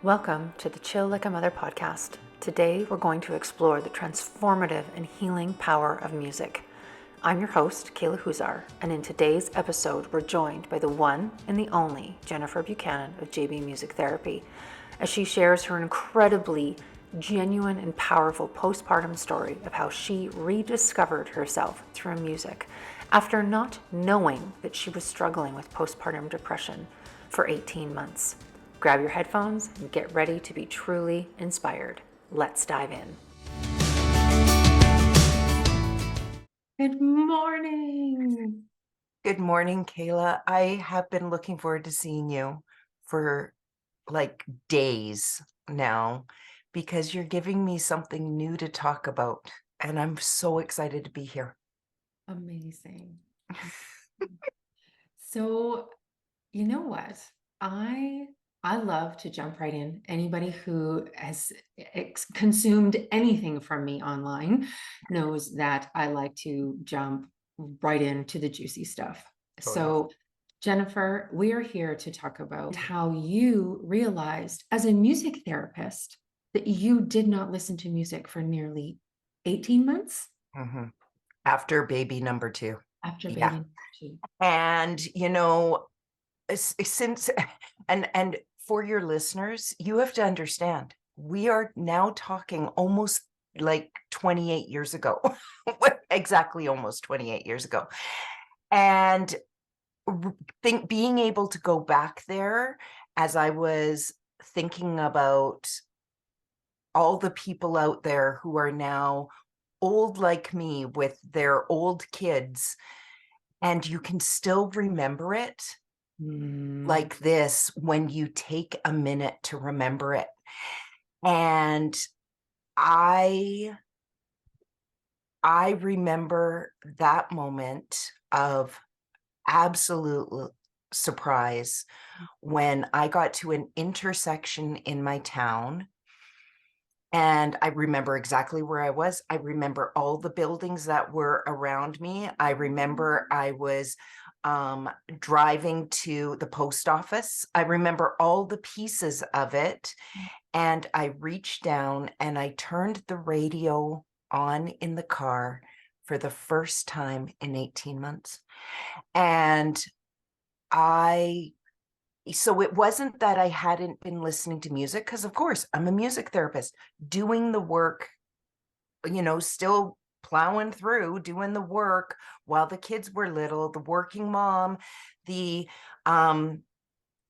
Welcome to the Chill Like a Mother podcast. Today we're going to explore the transformative and healing power of music. I'm your host, Kayla Huzar, and in today's episode we're joined by the one and the only Jennifer Buchanan of JB Music Therapy, as she shares her incredibly genuine and powerful postpartum story of how she rediscovered herself through music after not knowing that she was struggling with postpartum depression for 18 months. Grab your headphones and get ready to be truly inspired. Let's dive in. Good morning. Good morning, Kayla. I have been looking forward to seeing you for like days now because you're giving me something new to talk about, and I'm so excited to be here. Amazing. So, you know what? I love to jump right in. Anybody who has consumed anything from me online knows that I like to jump right into the juicy stuff. So, Jennifer, we are here to talk about how you realized as a music therapist that you did not listen to music for nearly 18 months Mhm. After baby number 2. after baby Yeah. number two. And since and for your listeners, you have to understand, we are now talking almost like 28 years ago. Exactly almost 28 years ago. And being able to go back there as I was thinking about all the people out there who are now old like me with their old kids, and you can still remember it like this when you take a minute to remember it. And I remember that moment of absolute surprise when I got to an intersection in my town. And I remember exactly where I was. I remember all the buildings that were around me. I remember I was driving to the post office. I remember all the pieces of it. And I reached down and I turned the radio on in the car for the first time in 18 months. And so it wasn't that I hadn't been listening to music, because of course I'm a music therapist doing the work, still plowing through, doing the work while the kids were little, the working mom, the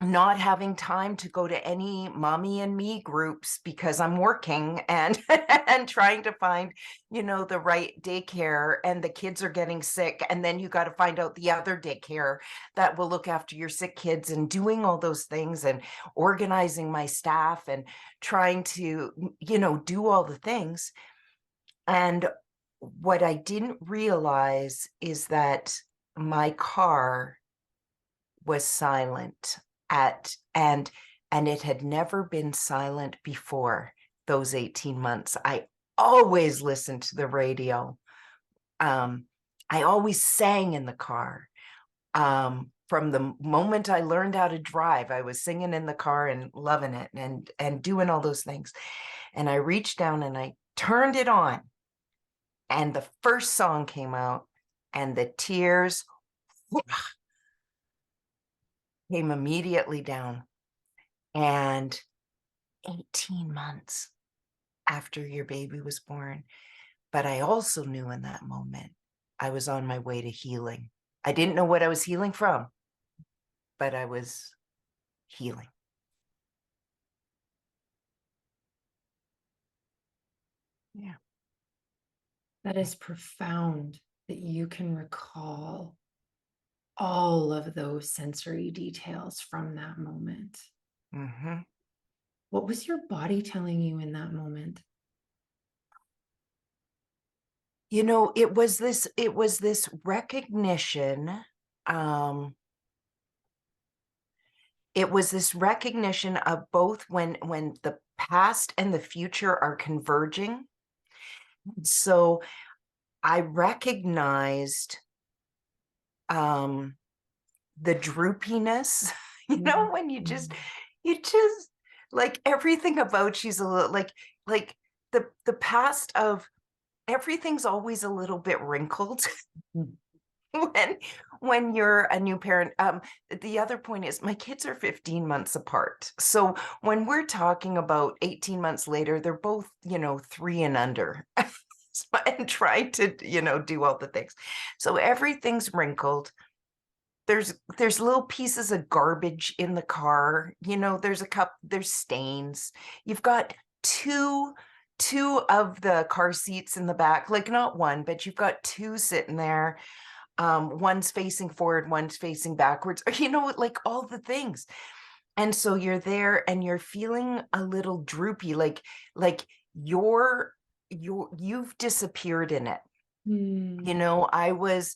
not having time to go to any mommy and me groups because I'm working and and trying to find, the right daycare, and the kids are getting sick. And then you got to find out the other daycare that will look after your sick kids, and doing all those things and organizing my staff and trying to, do all the things. And what I didn't realize is that my car was silent and it had never been silent before those 18 months. I always listened to the radio. I always sang in the car. From the moment I learned how to drive, I was singing in the car and loving it and doing all those things. And I reached down and I turned it on, and the first song came out, and the tears came immediately down. And 18 months after your baby was born. But I also knew in that moment I was on my way to healing. I didn't know what I was healing from, but I was healing. Yeah. That is profound that you can recall all of those sensory details from that moment. Mm-hmm. What was your body telling you in that moment? It was this recognition. Um, it was this recognition of both when the past and the future are converging. So I recognized the droopiness, when you just like everything about you's a little like the past of everything's always a little bit wrinkled when you're a new parent. The other point is my kids are 15 months apart. So when we're talking about 18 months later, they're both, 3 and under. And trying to, do all the things. So everything's wrinkled. There's little pieces of garbage in the car. There's stains. You've got two of the car seats in the back, like not one, but you've got two sitting there. One's facing forward, one's facing backwards, like all the things. And so you're there and you're feeling a little droopy, like you've disappeared in it. I was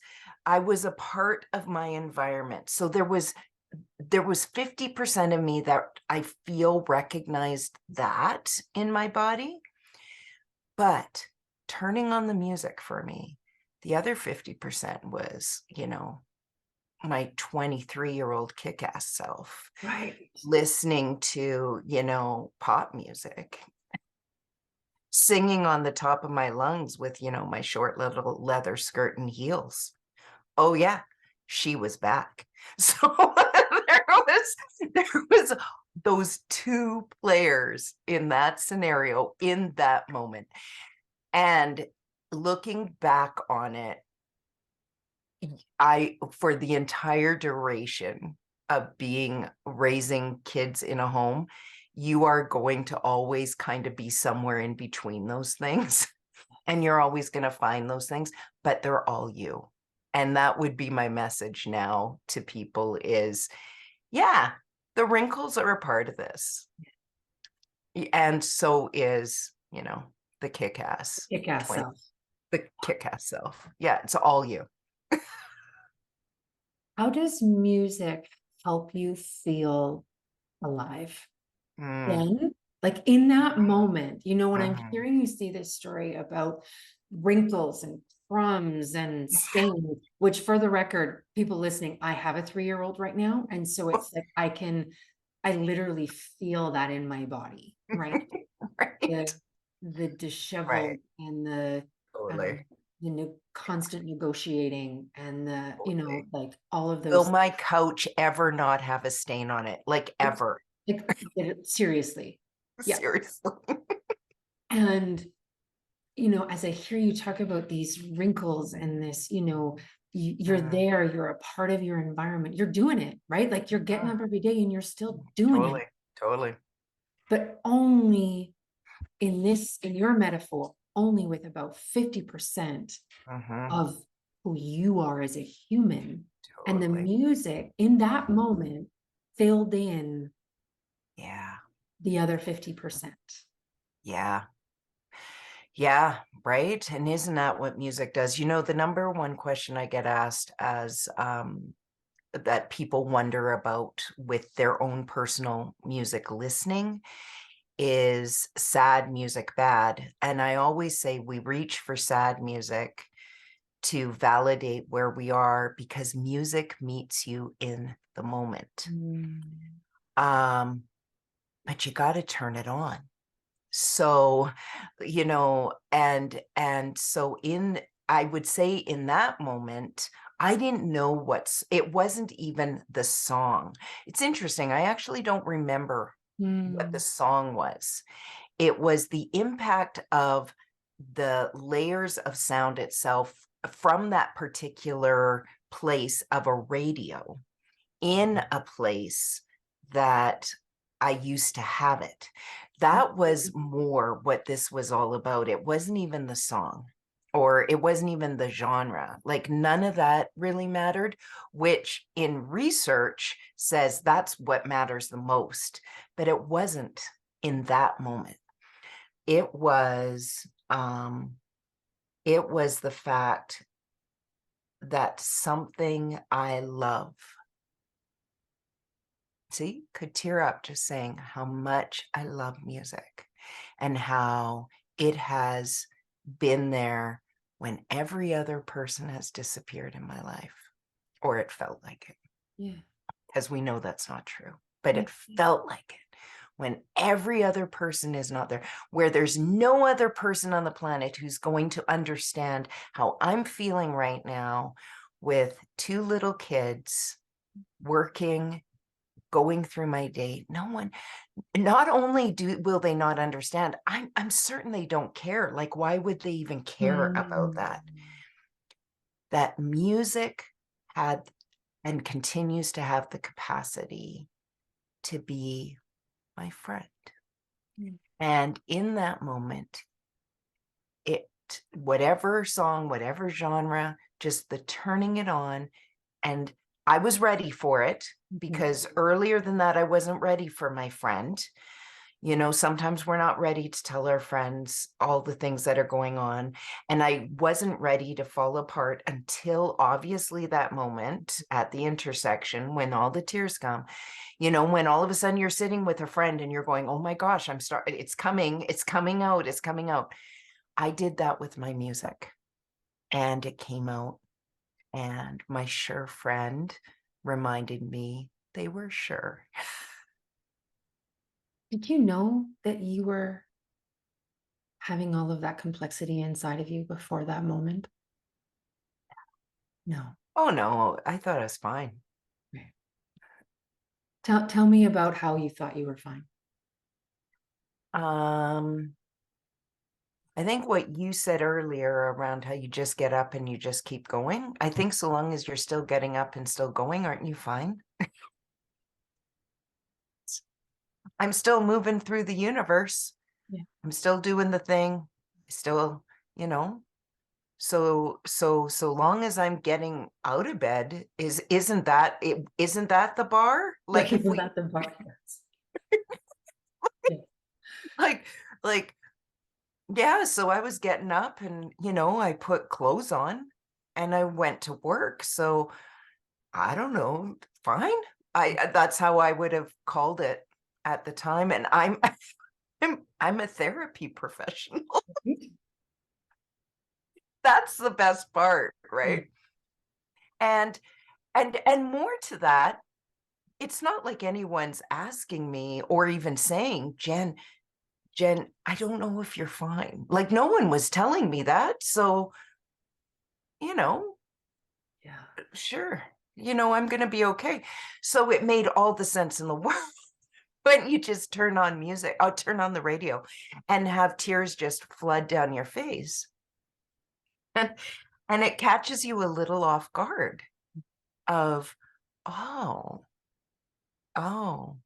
a part of my environment. So there was 50% of me that I feel recognized that in my body. But turning on the music for me, the other 50% was, my 23-year-old kick-ass self, Right. listening to, pop music, singing on the top of my lungs with, my short little leather skirt and heels. Oh yeah, she was back. So there was those two players in that scenario in that moment. And looking back on it, for the entire duration of raising kids in a home, you are going to always kind of be somewhere in between those things. And you're always going to find those things, but they're all you. And that would be my message now to people is, yeah, the wrinkles are a part of this. And so is, the kick-ass. Kick-ass self. The kick-ass self. Yeah, it's all you. How does music help you feel alive? Then, like in that moment, when I'm hearing you say this story about wrinkles and crumbs and stains, which for the record, people listening, I have a 3-year-old right now. And so it's like I literally feel that in my body, right? Right. The disheveled Right. and the Totally. constant negotiating and the, Totally. like all of Will those. my couch ever not have a stain on it? Like ever? Like, seriously. Yeah. Seriously. And, as I hear you talk about these wrinkles and this, you're there, you're a part of your environment, you're doing it, right? Like you're getting up every day and you're still doing Totally. it, Totally. but only in your metaphor, only with about 50% of who you are as a human. And the Totally. music in that moment filled in Yeah. the other 50%. Yeah. Yeah. Right. And isn't that what music does? The number one question I get asked as that people wonder about with their own personal music listening is sad music bad? And I always say we reach for sad music to validate where we are because music meets you in the moment. But you got to turn it on. So, and so I would say in that moment, I didn't know it wasn't even the song. It's interesting. I actually don't remember what the song was. It was the impact of the layers of sound itself from that particular place of a radio in a place that I used to have it. That was more what this was all about. It wasn't even the song, or it wasn't even the genre. Like none of that really mattered, which in research says that's what matters the most. But it wasn't in that moment. It was the fact that something I love, could tear up just saying how much I love music and how it has been there when every other person has disappeared in my life, or it felt like it. Yeah. Because we know that's not true, but it felt like it when every other person is not there, where there's no other person on the planet who's going to understand how I'm feeling right now with two little kids working, going through my day. No one, not only will they not understand, I'm certain they don't care. Like, why would they even care about that? That music had and continues to have the capacity to be my friend. Mm. And in that moment, it, whatever song, whatever genre, just the turning it on. And I was ready for it, because earlier than that, I wasn't ready for my friend. You know, sometimes we're not ready to tell our friends all the things that are going on. And I wasn't ready to fall apart until obviously that moment at the intersection when all the tears come, you know, when all of a sudden you're sitting with a friend and you're going, oh my gosh, it's coming out, it's coming out. I did that with my music, and it came out, and my sure friend reminded me they were sure. Did you know that you were having all of that complexity inside of you before that moment? No. Oh no, I thought I was fine. Right. Tell me about how you thought you were fine. Um, I think what you said earlier around how you just get up and you just keep going. I think so long as you're still getting up and still going, aren't you fine? I'm still moving through the universe. Yeah. I'm still doing the thing. Still, you know. So long as I'm getting out of bed, isn't that it? Isn't that the bar? Like, if Isn't we that the part? Yeah. like like yeah, so I was getting up and, you know, I put clothes on and I went to work. So I don't know, fine. That's how I would have called it at the time. And I'm a therapy professional. That's the best part, Yeah. right? And and more to that, it's not like anyone's asking me or even saying, Jen, I don't know if you're fine. Like, no one was telling me that. So, you know, Yeah. sure, you know, I'm going to be okay. So it made all the sense in the world when you just turn on music, turn on the radio and have tears just flood down your face. And, and it catches you a little off guard of, oh, oh,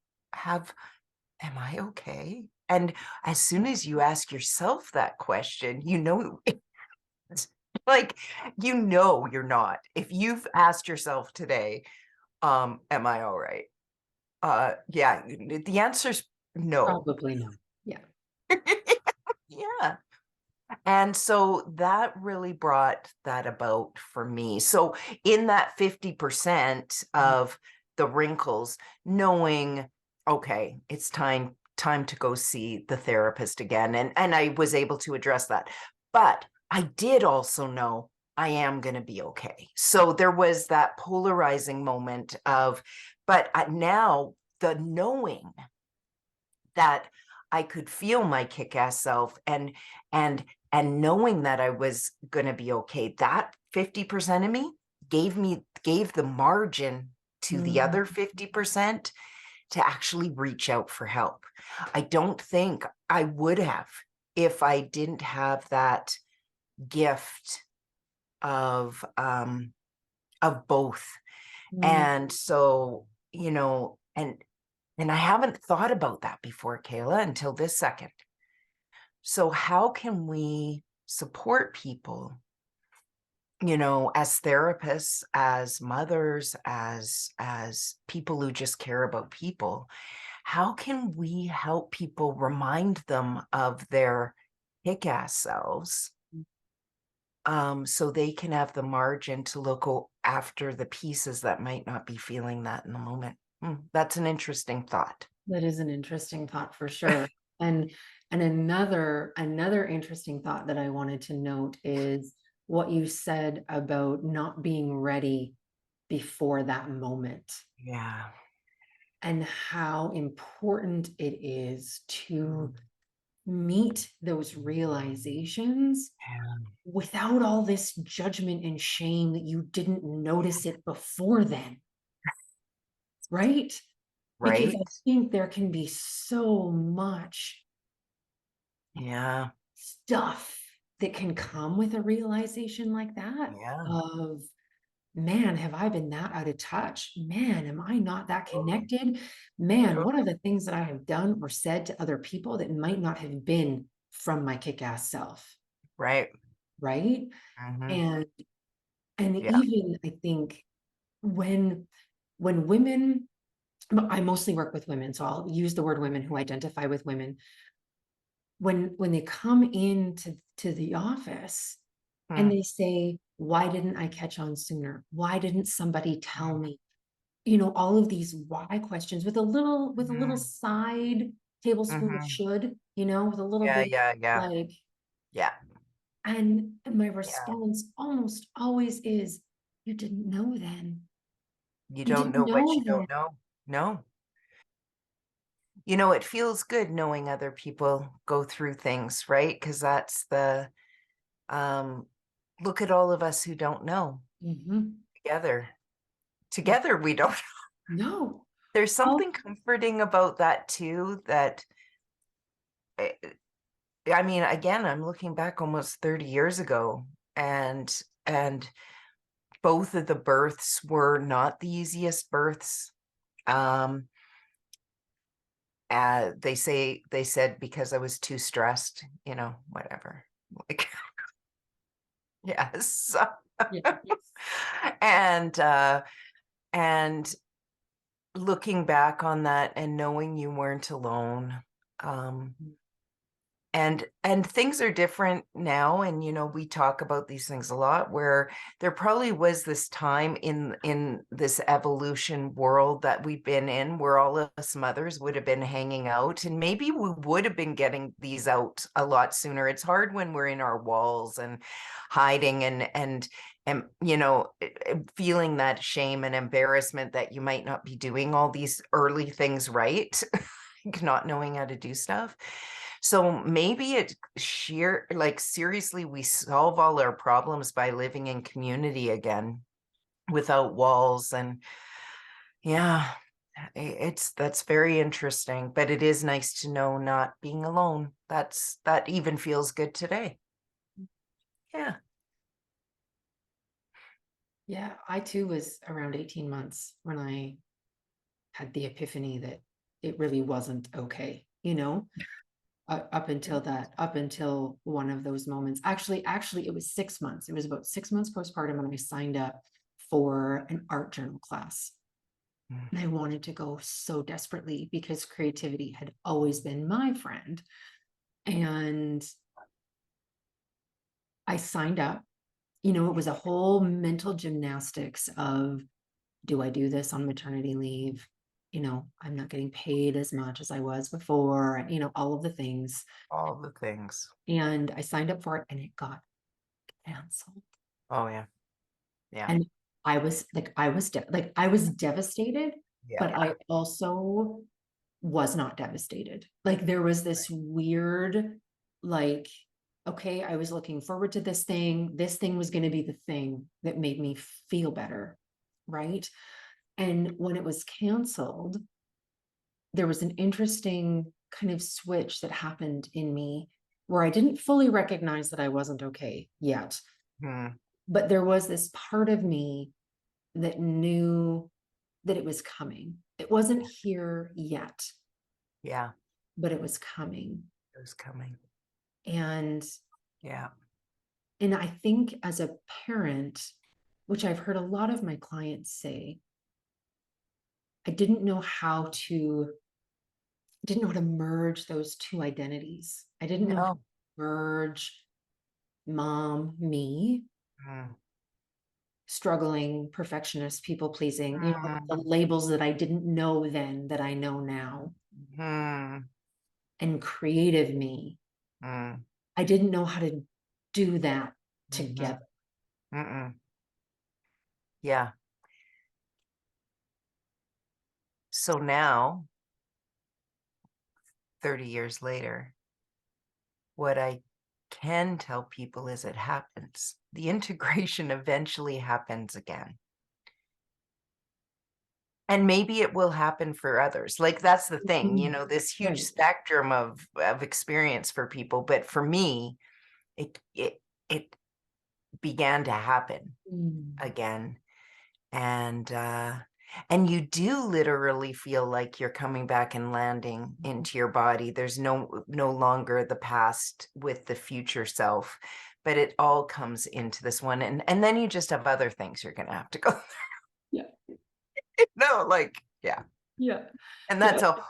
am I okay? And as soon as you ask yourself that question, you know, it's like, you know, you're not. If you've asked yourself today, am I all right? Yeah, the answer's no. Probably no. Yeah. Yeah. And so that really brought that about for me. So in that 50% of the wrinkles, knowing, okay, it's time to go see the therapist again. And I was able to address that. But I did also know I am going to be okay. So there was that polarizing moment of, but now the knowing that I could feel my kick-ass self, and and knowing that I was going to be okay, that 50% of me gave the margin to the Mhm. other 50% to actually reach out for help. I don't think I would have if I didn't have that gift of both. Mm. And so, you know, and I haven't thought about that before, Kayla, until this second. So how can we support people, you know, as therapists, as mothers, as people who just care about people? How can we help people, remind them of their kick-ass selves, so they can have the margin to look after the pieces that might not be feeling that in the moment? That's an interesting thought. That is an interesting thought for sure. And another interesting thought that I wanted to note is what you said about not being ready before that moment. Yeah. and how important it is to Mm. meet those realizations Yeah. without all this judgment and shame that you didn't notice it before then, right? Because Right. I think there can be so much Yeah. stuff that can come with a realization like that Yeah. of, man, have I been that out of touch? Man, am I not that Totally. connected? Man, what are Totally. the things that I have done or said to other people that might not have been from my kick-ass self, Right. right? Hmm. And and Yeah. even I think when women, I mostly work with women, so I'll use the word women who identify with women. When they come into the office and Hmm. they say, why didn't I catch on sooner? Why didn't somebody tell Hmm. me? All of these why questions with a little Hmm. side tablespoon of Hmm. should, with a little Yeah. bit Yeah. Yeah. like, Yeah. and my Yeah. response almost always is, you didn't know then. You You don't didn't know what know you then. don't know. No. It feels good knowing other people go through things, right? Because that's the um look at all of us who don't know Mhm. together. Yeah. Together we don't. No. There's Oh, something comforting about that too, that eh, I mean, again, I'm looking back almost 30 years ago, and and both of the births were not the easiest births. Um, they said because I was too stressed, whatever. Like, yes. yeah. and and looking back on that and knowing you weren't alone, um, and things are different now, and we talk about these things a lot, where there probably was this time in this evolution world that we've been in, where all of us mothers would have been hanging out, and maybe we would have been getting these out a lot sooner. It's hard when we're in our walls and hiding, and feeling that shame and embarrassment that you might not be doing all these early things right. Not knowing how to do stuff. So maybe it sheer, like, seriously, we solve all our problems by living in community again without walls. And yeah, that's very interesting, but it is nice to know not being alone. That even feels good today. Yeah. Yeah, I too was around 18 months when I had the epiphany that it really wasn't okay, up until one of those moments. Actually, it was 6 months. It was about 6 months postpartum when I signed up for an art journal class. Mm. And I wanted to go so desperately because creativity had always been my friend. And I signed up. It was a whole mental gymnastics of, do I do this on maternity leave? I'm not getting paid as much as I was before, all of the things. All the things. And I signed up for it and it got canceled. Oh yeah. Yeah. And I was devastated, Yeah. but I also was not devastated. Like there was this weird, like, okay, I was looking forward to this thing. This thing was going to be the thing that made me feel better. Right. And when it was canceled, there was an interesting kind of switch that happened in me where I didn't fully recognize that I wasn't okay yet. Hmm. But there was this part of me that knew that it was coming. It wasn't here yet, Yeah. but it was coming. It was coming. And Yeah. I think as a parent, which I've heard a lot of my clients say, I didn't know how to merge those two identities. I didn't know how to No. merge mom, me, Hmm. struggling, perfectionist, people pleasing, the Hmm. labels that I didn't know then that I know now, Hmm. and creative me. Hmm. I didn't know how to do that Hmm. together. Mm-mm. Yeah. So now, 30 years later, what I can tell people is it happens. The integration eventually happens again. And maybe it will happen for others. Like, that's the thing, this huge Right. spectrum of experience for people. But for me, it began to happen again. And you do literally feel like you're coming back and landing into your body. There's no longer the past with the future self, but it all comes into this one. And then you just have other things you're gonna have to go Yeah. through. No, like, yeah. Yeah. And Yeah. that's a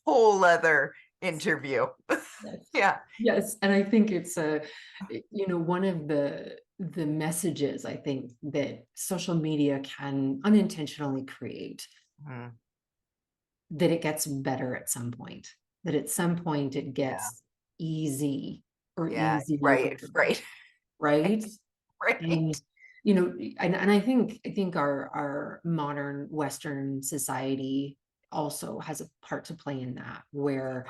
whole other interview. Yes. Yeah. Yes. And I think it's one of the messages I think that social media can unintentionally create, Mhm. that it gets better at some point, that at some point it Yeah. gets easy or Yeah. easier, Right. Right. right? Right. And and I think our modern Western society also has a part to play in that, where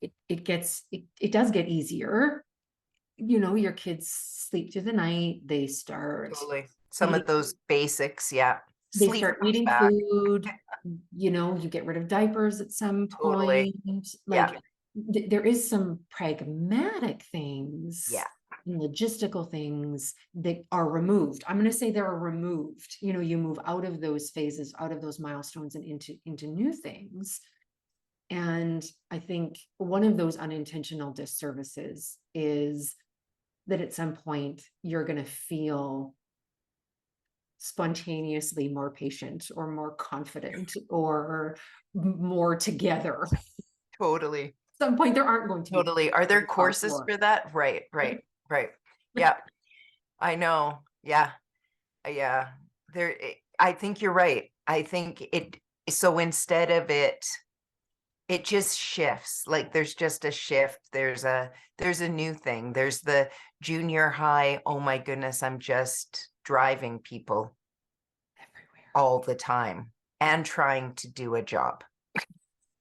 it does get easier. Your kids sleep through the night, Totally. Some eating of those basics. Yeah. they Sleep start comes eating back. food. You get rid of diapers at some Totally. point. Yeah. Like, there is some pragmatic things Yeah. and logistical things that are removed. I'm going to say they're removed. You move out of those phases, out of those milestones, and into new things. And I think one of those unintentional disservices is that at some point you're going to feel spontaneously more patient or more confident or more together. At Totally. some point there aren't going to be Totally. Are there car courses for for that? Right. Right. Right. Yeah. I know. Yeah. Yeah. I think you're right. I think so instead of it just shifts. Like, there's just a shift. There's a new thing. There's the junior high. Oh my goodness, I'm just driving people everywhere. all the time and trying to do a job.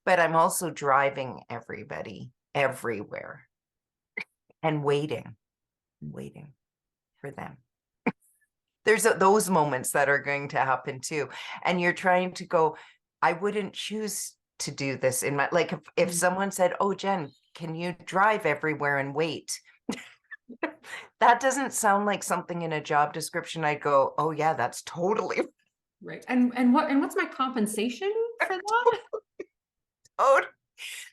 But I'm also driving everybody everywhere and waiting for them. There's those moments that are going to happen too. And you're trying to go, I wouldn't choose to do this in my, like, if someone said, oh, Jen, can you drive everywhere and wait? That doesn't sound like something in a job description. I'd go, oh yeah, that's totally Right. And what's my compensation for that? totally.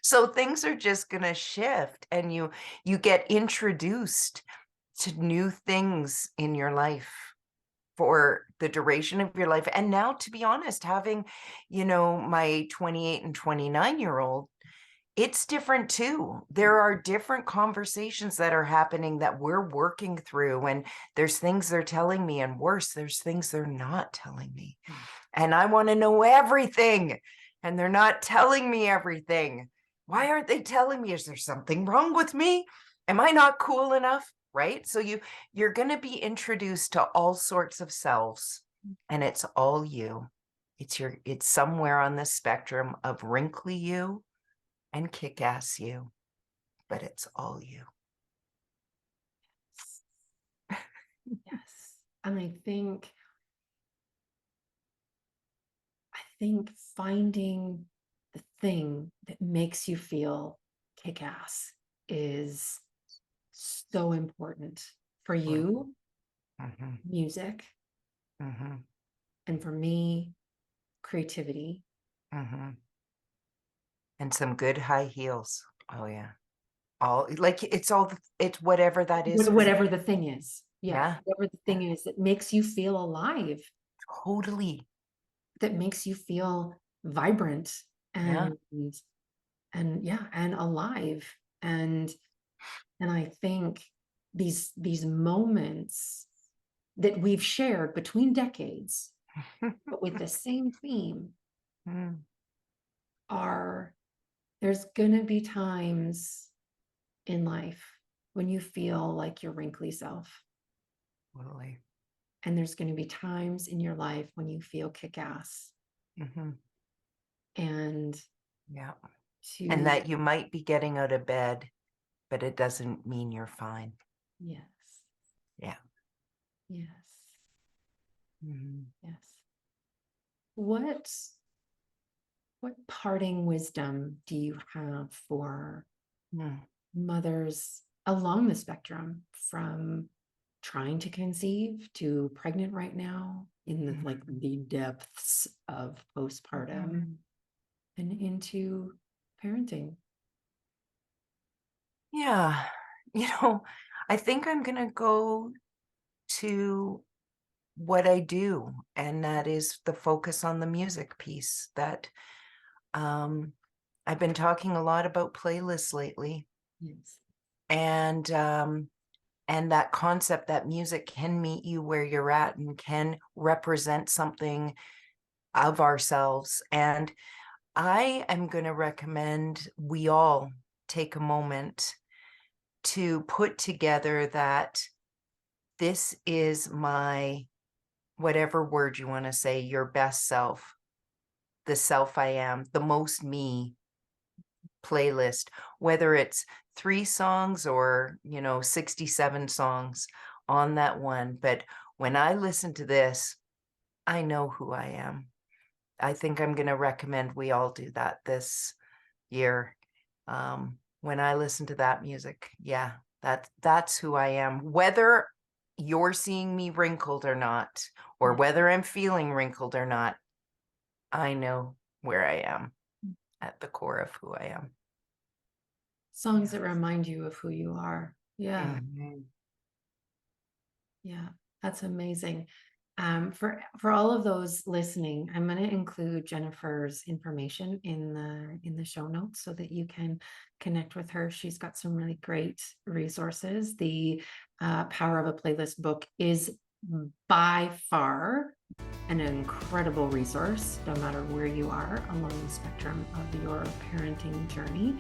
So things are just going to shift, and you get introduced to new things in your life for the duration of your life. And now, to be honest, having, my 28 and 29-year-old, it's different too. There are different conversations that are happening that we're working through, and there's things they're telling me, and worse, there's things they're not telling me. And I want to know everything, and they're not telling me everything. Why aren't they telling me? Is there something wrong with me? Am I not cool enough? Right? So you're going to be introduced to all sorts of selves, and it's all you. It's somewhere on the spectrum of wrinkly you and kick-ass you, but it's all you. Yes. And I think finding the thing that makes you feel kick-ass is so important for you. Mm-hmm. Music, Mm-hmm. and for me, creativity. Mm-hmm. And some good high heels. Oh yeah. All, like, it's whatever that is for you. Whatever the thing is. Yeah. Yeah. Whatever the thing is that makes you feel alive, Totally. that makes you feel vibrant Yeah. and yeah, and alive. And I think these moments that we've shared between decades, but with the same theme, Mm, are there's gonna be times in life when you feel like your wrinkly self. totally. And there's going to be times in your life when you feel kick ass. Mm-hmm. and Yeah. And to, that you might be getting out of bed, but it doesn't mean you're fine. yes, Yeah. yes, Mhm. yes. What parting wisdom do you have for Mm. mothers along the spectrum, from trying to conceive to pregnant right now, in the like the depths of postpartum and into parenting? Yeah. You know, I think I'm going to go to what I do, and that is the focus on the music piece. That um, I've been talking a lot about playlists lately, Yes. and that concept that music can meet you where you're at and can represent something of ourselves. And I am going to recommend we all take a moment to put together that this is my, whatever word you want to say, your best self, the self I am, the most me playlist, whether it's 3 songs or, 67 songs on that one. But when I listen to this, I know who I am. I think I'm going to recommend we all do that this year. When I listen to that music, yeah, that's who I am. Whether you're seeing me wrinkled or not, or whether I'm feeling wrinkled or not, I know where I am at the core of who I am. Songs that remind you of who you are. Yeah. Mhm. Yeah, that's amazing. For all of those listening, I'm going to include Jennifer's information in the show notes so that you can connect with her. She's got some really great resources. The Power of a Playlist book is by far an incredible resource, no matter where you are along the spectrum of your parenting journey,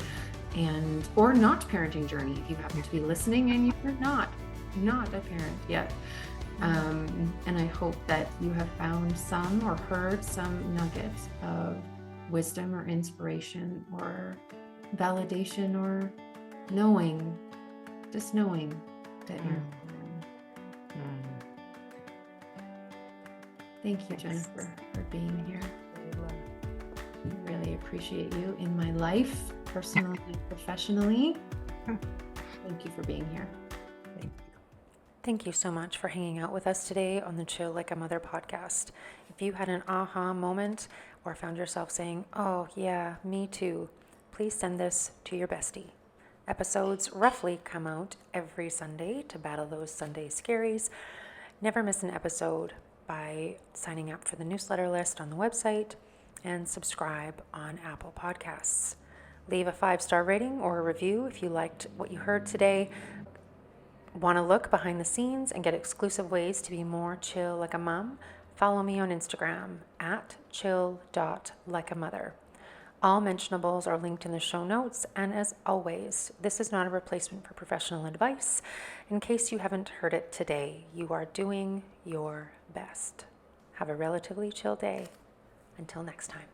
and or not parenting journey. If you happen to be listening and you're not a parent yet. And I hope that you have found some or heard some nuggets of wisdom or inspiration or validation or knowing, just knowing that you're. Mm. Thank you, Jennifer, for being here. I really appreciate you in my life, personally and professionally. Thank you for being here. Thank you. Thank you so much for hanging out with us today on the Chill Like a Mother podcast. If you had an aha moment or found yourself saying, "Oh, yeah, me too," please send this to your bestie. Episodes roughly come out every Sunday to battle those Sunday scaries. Never miss an episode by signing up for the newsletter list on the website and subscribe on Apple Podcasts. Leave a 5-star rating or a review if you liked what you heard today. Want to look behind the scenes and get exclusive ways to be more chill like a mom? Follow me on Instagram at chill.likeamother. All mentionables are linked in the show notes, and as always, this is not a replacement for professional advice. In case you haven't heard it today, you are doing your best. Have a relatively chill day. Until next time.